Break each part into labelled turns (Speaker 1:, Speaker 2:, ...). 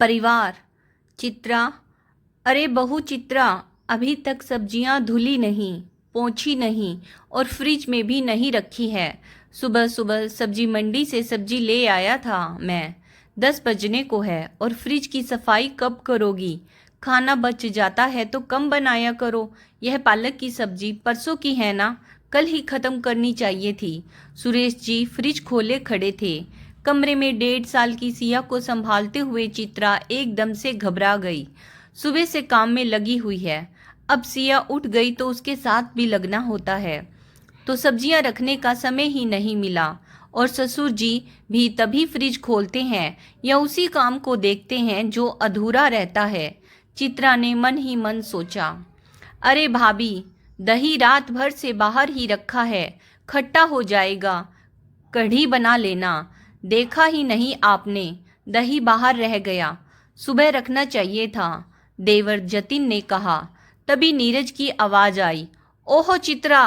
Speaker 1: परिवार। चित्रा। अरे बहू चित्रा, अभी तक सब्जियां धुली नहीं, पोंछी नहीं और फ्रिज में भी नहीं रखी है। सुबह सुबह सब्जी मंडी से सब्जी ले आया था मैं। 10 बजने को है और फ्रिज की सफाई कब करोगी? खाना बच जाता है तो कम बनाया करो। यह पालक की सब्जी परसों की है ना, कल ही खत्म करनी चाहिए थी। सुरेश जी फ्रिज खोले खड़े थे। कमरे में 1.5 साल की सिया को संभालते हुए चित्रा एकदम से घबरा गई। सुबह से काम में लगी हुई है, अब सिया उठ गई तो उसके साथ भी लगना होता है। तो सब्जियां रखने का समय ही नहीं मिला और ससुर जी भी तभी फ्रिज खोलते हैं या उसी काम को देखते हैं जो अधूरा रहता है। चित्रा ने मन ही मन सोचा। अरे भाभी, दही रात भर से बाहर ही रखा है, खट्टा हो जाएगा, कढ़ी बना लेना। देखा ही नहीं आपने, दही बाहर रह गया, सुबह रखना चाहिए था, देवर जतिन ने कहा। तभी नीरज की आवाज आई। ओहो चित्रा,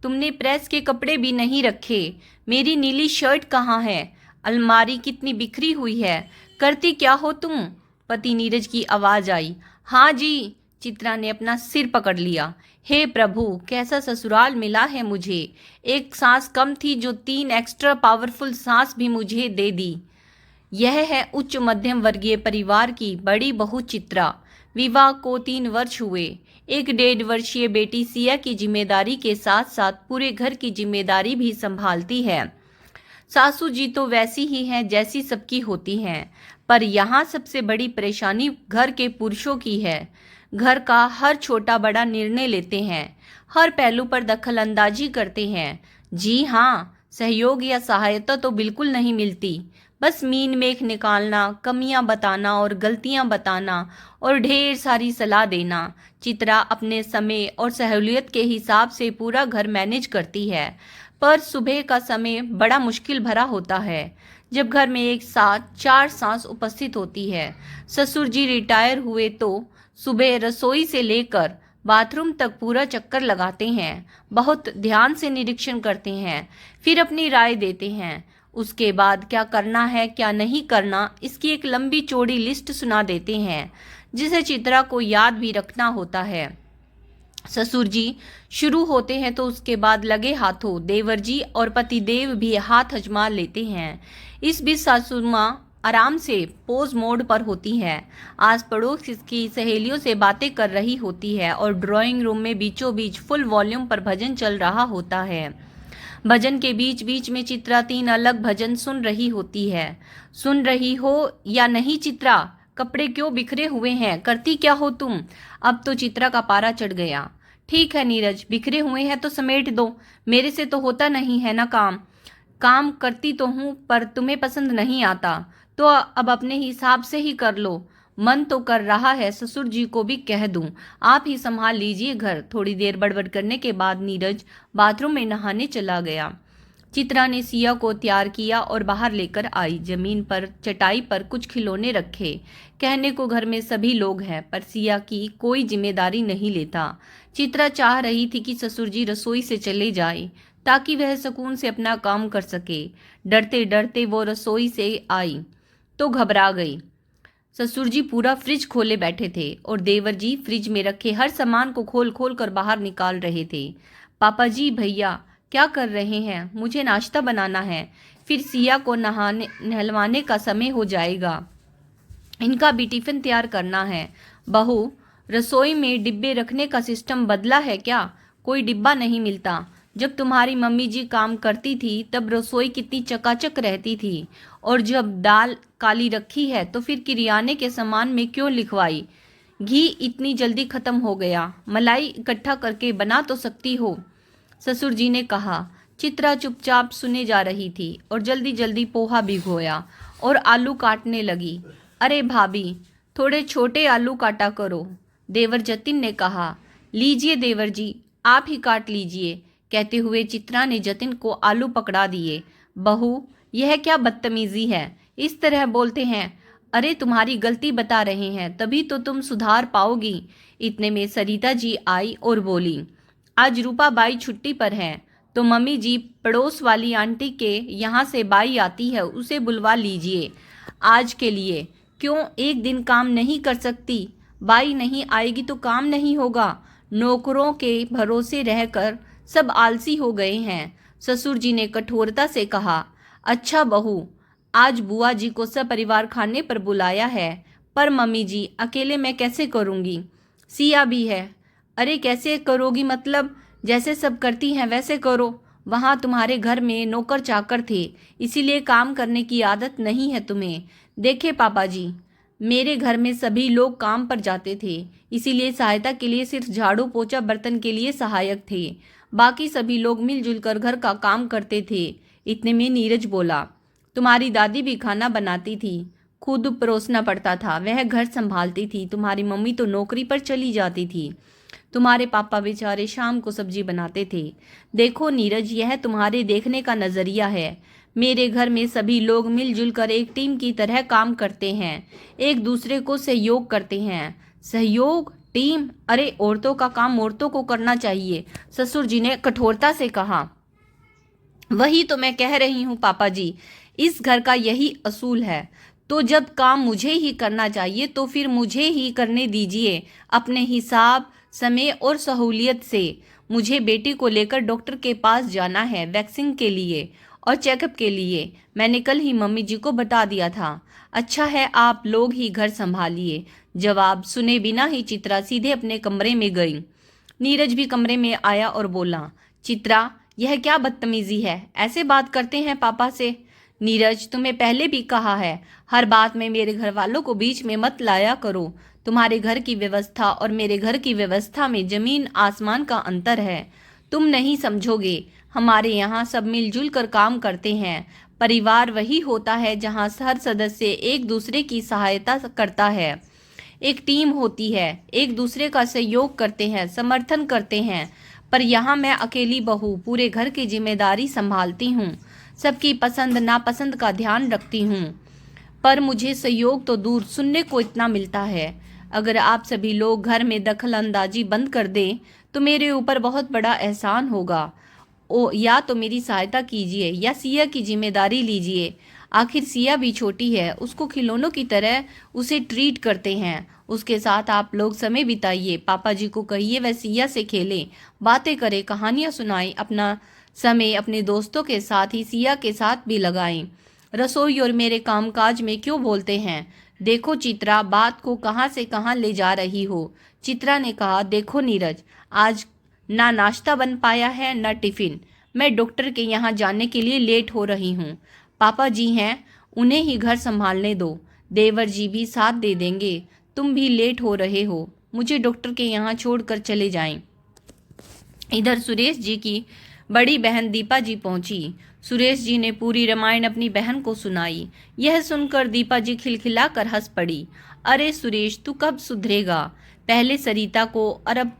Speaker 1: तुमने प्रेस के कपड़े भी नहीं रखे, मेरी नीली शर्ट कहाँ है? अलमारी कितनी बिखरी हुई है, करती क्या हो तुम? पति नीरज की आवाज आई। हाँ जी। चित्रा ने अपना सिर पकड़ लिया। हे प्रभु, कैसा ससुराल मिला है मुझे। एक सांस कम थी जो 3 एक्स्ट्रा पावरफुल सांस भी मुझे दे दी। यह है उच्च मध्यम वर्गीय परिवार की बड़ी बहू चित्रा। विवाह को 3 वर्ष हुए। एक 1.5 वर्षीय बेटी सिया की जिम्मेदारी के साथ साथ पूरे घर की जिम्मेदारी भी संभालती है। सासू जी तो वैसी ही हैं जैसी सबकी होती हैं, पर यहाँ सबसे बड़ी परेशानी घर के पुरुषों की है। घर का हर छोटा बड़ा निर्णय लेते हैं, हर पहलू पर दखल अंदाजी करते हैं। जी हाँ, सहयोग या सहायता तो बिल्कुल नहीं मिलती। बस मीन मेख निकालना, कमियां बताना और गलतियां बताना और ढेर सारी सलाह देना। चित्रा अपने समय और सहूलियत के हिसाब से पूरा घर मैनेज करती है, पर सुबह का समय बड़ा मुश्किल भरा होता है जब घर में एक साथ 4 सास उपस्थित होती है। ससुर जी रिटायर हुए तो सुबह रसोई से लेकर बाथरूम तक पूरा चक्कर लगाते हैं, बहुत ध्यान से निरीक्षण करते हैं, फिर अपनी राय देते हैं। उसके बाद क्या करना है क्या नहीं करना, इसकी एक लंबी चौड़ी लिस्ट सुना देते हैं, जिसे चित्रा को याद भी रखना होता है। ससुर जी शुरू होते हैं तो उसके बाद लगे हाथों देवर जी और पतिदेव भी हाथ अजमा लेते हैं। इस बीच सासू माँ आराम से पोज मोड पर होती है, आस पड़ोस की सहेलियों से बातें कर रही होती है और ड्राइंग रूम में बीचों बीच फुल वॉल्यूम पर भजन चल रहा होता है। भजन के बीच बीच में चित्रा 3 अलग भजन सुन रही होती है। सुन रही हो या नहीं चित्रा, कपड़े क्यों बिखरे हुए हैं, करती क्या हो तुम? अब तो चित्रा का पारा चढ़ गया। ठीक है नीरज, बिखरे हुए हैं तो समेट दो, मेरे से तो होता नहीं है ना काम। काम करती तो हूँ पर तुम्हें पसंद नहीं आता, तो अब अपने हिसाब से ही कर लो। मन तो कर रहा है ससुर जी को भी कह दूं, आप ही संभाल लीजिए घर। थोड़ी देर बड़बड़ करने के बाद नीरज बाथरूम में नहाने चला गया। चित्रा ने सिया को तैयार किया और बाहर लेकर आई। जमीन पर चटाई पर कुछ खिलौने रखे। कहने को घर में सभी लोग हैं, पर सिया की कोई जिम्मेदारी नहीं लेता। चित्रा चाह रही थी कि ससुर जी रसोई से चले जाए ताकि वह सुकून से अपना काम कर सके। डरते डरते वो रसोई से आई तो घबरा गई। ससुर जी पूरा फ्रिज खोले बैठे थे और देवर जी फ्रिज में रखे हर सामान को खोल खोल कर बाहर निकाल रहे थे। पापा जी, भैया क्या कर रहे हैं? मुझे नाश्ता बनाना है, फिर सिया को नहलवाने का समय हो जाएगा, इनका भी टिफिन तैयार करना है। बहू, रसोई में डिब्बे रखने का सिस्टम बदला है क्या? कोई डिब्बा नहीं मिलता। जब तुम्हारी मम्मी जी काम करती थी तब रसोई कितनी चकाचक रहती थी, और जब दाल काली रखी है तो फिर किरियाने के सामान में क्यों लिखवाई? घी इतनी जल्दी खत्म हो गया, मलाई इकट्ठा करके बना तो सकती हो, ससुर जी ने कहा। चित्रा चुपचाप सुने जा रही थी और जल्दी जल्दी पोहा भिगोया और आलू काटने लगी। अरे भाभी, थोड़े छोटे आलू काटा करो, देवर जतिन ने कहा। लीजिए देवर जी, आप ही काट लीजिए, कहते हुए चित्रा ने जतिन को आलू पकड़ा दिए। बहू, यह क्या बदतमीजी है, इस तरह बोलते हैं? अरे तुम्हारी गलती बता रहे हैं, तभी तो तुम सुधार पाओगी। इतने में सरिता जी आई और बोली, आज रूपा बाई छुट्टी पर हैं, तो मम्मी जी पड़ोस वाली आंटी के यहाँ से बाई आती है, उसे बुलवा लीजिए आज के लिए। क्यों एक दिन काम नहीं कर सकती? बाई नहीं आएगी तो काम नहीं होगा। नौकरों के भरोसे रहकर सब आलसी हो गए हैं। ससुर जी ने कठोरता से कहा। अच्छा बहू, आज बुआ जी को सपरिवार खाने पर बुलाया है, पर मम्मी जी अकेले मैं कैसे करूँगी? सिया भी है। अरे कैसे करोगी मतलब? जैसे सब करती हैं वैसे करो। वहाँ तुम्हारे घर में नौकर चाकर थे, इसीलिए काम करने की आदत नहीं है तुम्हें। देखे पापा जी, मेरे घर में सभी लोग काम पर जाते थे, इसीलिए सहायता के लिए सिर्फ झाड़ू पोछा बर्तन के लिए सहायक थे। बाकी सभी लोग मिलजुल कर घर का काम करते थे। इतने में नीरज बोला, तुम्हारी दादी भी खाना बनाती थी, खुद परोसना पड़ता था, वह घर संभालती थी। तुम्हारी मम्मी तो नौकरी पर चली जाती थी। तुम्हारे पापा बेचारे शाम को सब्जी बनाते थे। देखो नीरज, यह तुम्हारे देखने का नजरिया है। मेरे घर में सभी लोग मिलजुल कर एक टीम की तरह काम करते हैं, एक दूसरे को सहयोग करते हैं। सहयोग, टीम? अरे औरतों का काम औरतों को करना चाहिए, ससुर जी ने कठोरता से कहा। वही तो मैं कह रही हूँ पापा जी, इस घर का यही असूल है। तो जब काम मुझे ही करना चाहिए तो फिर मुझे ही करने दीजिए, अपने हिसाब, समय और सहूलियत से। मुझे बेटी को लेकर डॉक्टर के पास जाना है, वैक्सीन के लिए और चेकअप के लिए। मैंने कल ही मम्मी जी को बता दिया था। अच्छा है आप लोग ही घर संभालिए। जवाब सुने बिना ही चित्रा सीधे अपने कमरे में गई। नीरज भी कमरे में आया और बोला, चित्रा यह क्या बदतमीजी है? ऐसे बात करते हैं पापा से? नीरज, तुम्हें पहले भी कहा है, हर बात में मेरे घर वालों को बीच में मत लाया करो। तुम्हारे घर की व्यवस्था और मेरे घर की व्यवस्था में जमीन आसमान का अंतर है। तुम नहीं समझोगे। हमारे यहाँ सब मिलजुल कर काम करते हैं। परिवार वही होता है जहाँ हर सदस्य एक दूसरे की सहायता करता है। एक टीम होती है, एक दूसरे का सहयोग करते हैं, समर्थन करते हैं। पर यहाँ मैं अकेली बहू पूरे घर की जिम्मेदारी संभालती हूँ, सबकी पसंद नापसंद का ध्यान रखती हूँ। पर मुझे सहयोग तो दूर, सुनने को इतना मिलता है। अगर आप सभी लोग घर में दखल अंदाजी बंद कर दें तो मेरे ऊपर बहुत बड़ा एहसान होगा। या तो मेरी सहायता कीजिए या सिया की जिम्मेदारी लीजिए। आखिर सिया भी छोटी है, उसको खिलौनों की तरह उसे ट्रीट करते हैं। उसके साथ आप लोग समय बिताइए। पापा जी को कहिए वह सिया से खेलें, बातें करें, कहानियां सुनाएं। अपना समय अपने दोस्तों के साथ ही सिया के साथ भी लगाएं। रसोई और मेरे कामकाज में क्यों बोलते हैं? देखो चित्रा, बात को कहाँ से कहाँ ले जा रही हो। चित्रा ने कहा, देखो नीरज, आज ना नाश्ता बन पाया है ना टिफिन। मैं डॉक्टर के यहाँ जाने के लिए लेट हो रही हूँ। पापा जी हैं, उन्हें ही घर संभालने दो। देवर जी भी साथ दे देंगे। तुम भी लेट हो रहे हो, मुझे डॉक्टर के यहाँ छोड़कर चले जाएं। इधर सुरेश जी की बड़ी बहन दीपा जी पहुंची। सुरेश जी ने पूरी रामायण अपनी बहन को सुनाई। यह सुनकर दीपा जी खिलखिलाकर हंस पड़ी। अरे सुरेश, तू कब सुधरेगा? पहले सरिता को और अब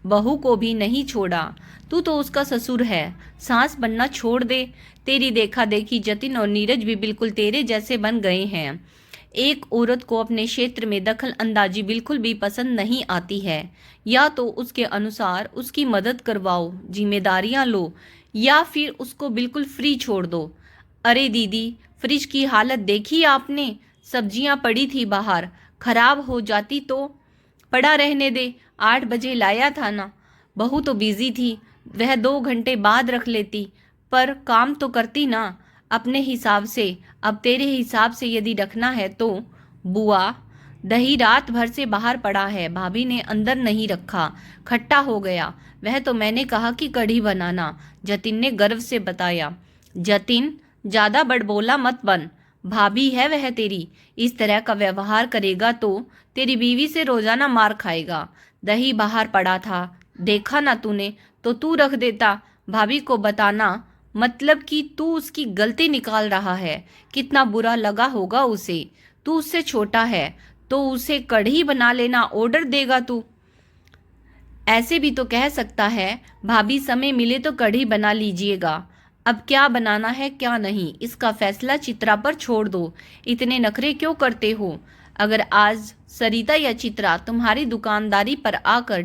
Speaker 1: बहू को भी नहीं छोड़ा। तू तो उसका ससुर है, सांस बनना छोड़ दे। तेरी देखा देखी जतिन और नीरज भी बिल्कुल तेरे जैसे बन गए हैं। एक औरत को अपने क्षेत्र में दखल अंदाजी बिल्कुल भी पसंद नहीं आती है। या तो उसके अनुसार उसकी मदद करवाओ, जिम्मेदारियां लो, या फिर उसको बिल्कुल फ्री छोड़ दो। अरे दीदी, फ्रिज की हालत देखी आपने? सब्जियां पड़ी थी बाहर, खराब हो जाती तो? पड़ा रहने दे, 8 बजे लाया था ना। बहू तो बिजी थी, वह 2 घंटे बाद रख लेती, पर काम तो करती ना अपने हिसाब से। अब तेरे हिसाब से यदि रखना है तो? बुआ, दही रात भर से बाहर पड़ा है, भाभी ने अंदर नहीं रखा, खट्टा हो गया। वह तो मैंने कहा कि कढ़ी बनाना, जतिन ने गर्व से बताया। जतिन, ज्यादा बड़बोला मत बन, भाभी है वह तेरी। इस तरह का व्यवहार करेगा तो तेरी बीवी से रोजाना मार खाएगा। दही बाहर पड़ा था, देखा ना तूने, तो तू रख देता। भाभी को बताना, मतलब कि तू उसकी गलती निकाल रहा है। कितना बुरा लगा होगा उसे। तू उससे छोटा है तो उसे कढ़ी बना लेना ऑर्डर देगा तू? ऐसे भी तो कह सकता है, भाभी समय मिले तो कढ़ी बना लीजिएगा। अब क्या बनाना है क्या नहीं, इसका फैसला चित्रा पर छोड़ दो। इतने नखरे क्यों करते हो? अगर आज सरिता या चित्रा तुम्हारी दुकानदारी पर आकर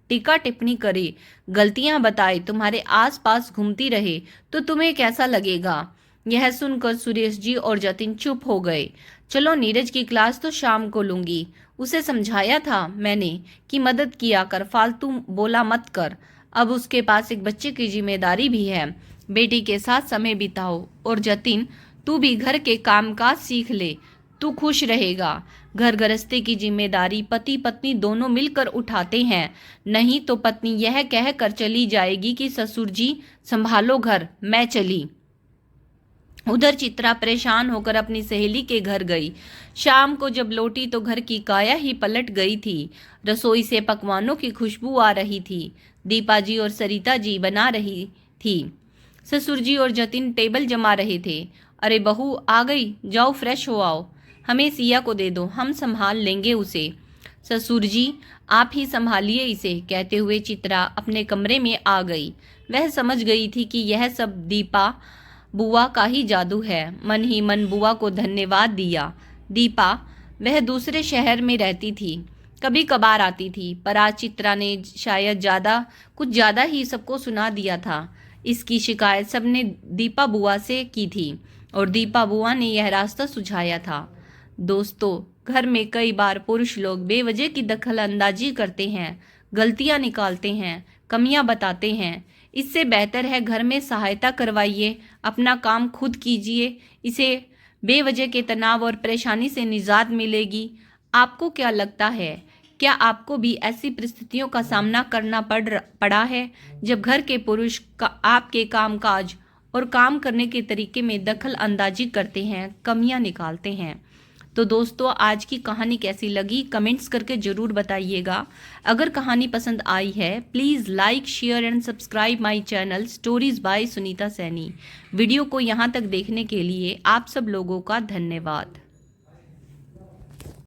Speaker 1: टीका टिप्पणी करे, गलतियां बताए, तुम्हारे आसपास घूमती रहे, तो तुम्हें कैसा लगेगा? यह सुनकर सुरेश जी और जतिन चुप हो गए। चलो नीरज की क्लास तो शाम को लूंगी, उसे समझाया था मैंने कि मदद किया कर, फालतू बोला मत कर। अब उसके पास एक बच्चे की जिम्मेदारी भी है, बेटी के साथ समय बिताओ। और जतिन, तू भी घर के कामकाज सीख ले, तू खुश रहेगा। घर गृहस्थी की जिम्मेदारी पति पत्नी दोनों मिलकर उठाते हैं, नहीं तो पत्नी यह कह कर चली जाएगी कि ससुर जी संभालो घर, मैं चली। उधर चित्रा परेशान होकर अपनी सहेली के घर गई। शाम को जब लौटी तो घर की काया ही पलट गई थी। रसोई से पकवानों की खुशबू आ रही थी। दीपा जी और सरिता जी बना रही थी। ससुर जी और जतिन टेबल जमा रहे थे। अरे बहू आ गई, जाओ फ्रेश हो आओ, हमें सिया को दे दो, हम संभाल लेंगे उसे। ससुर जी आप ही संभालिए इसे, कहते हुए चित्रा अपने कमरे में आ गई। वह समझ गई थी कि यह सब दीपा बुआ का ही जादू है। मन ही मन बुआ को धन्यवाद दिया। दीपा, वह दूसरे शहर में रहती थी, कभी कभार आती थी, पर आज चित्रा ने शायद कुछ ज्यादा ही सबको सुना दिया था। इसकी शिकायत सबने दीपा बुआ से की थी और दीपा बुआ ने यह रास्ता सुझाया था। दोस्तों, घर में कई बार पुरुष लोग बेवजह की दखल अंदाजी करते हैं, गलतियां निकालते हैं, कमियां बताते हैं। इससे बेहतर है घर में सहायता करवाइए, अपना काम खुद कीजिए, इसे बेवजह के तनाव और परेशानी से निजात मिलेगी। आपको क्या लगता है, क्या आपको भी ऐसी परिस्थितियों का सामना करना पड़ा है जब घर के पुरुष आपके कामकाज और काम करने के तरीके में दखल अंदाजी करते हैं, कमियां निकालते हैं? तो दोस्तों, आज की कहानी कैसी लगी कमेंट्स करके ज़रूर बताइएगा। अगर कहानी पसंद आई है please like, share and subscribe my channel stories bye Sunita Saini. Video को यहाँ तक देखने के लिए आप सब लोगों का धन्यवाद।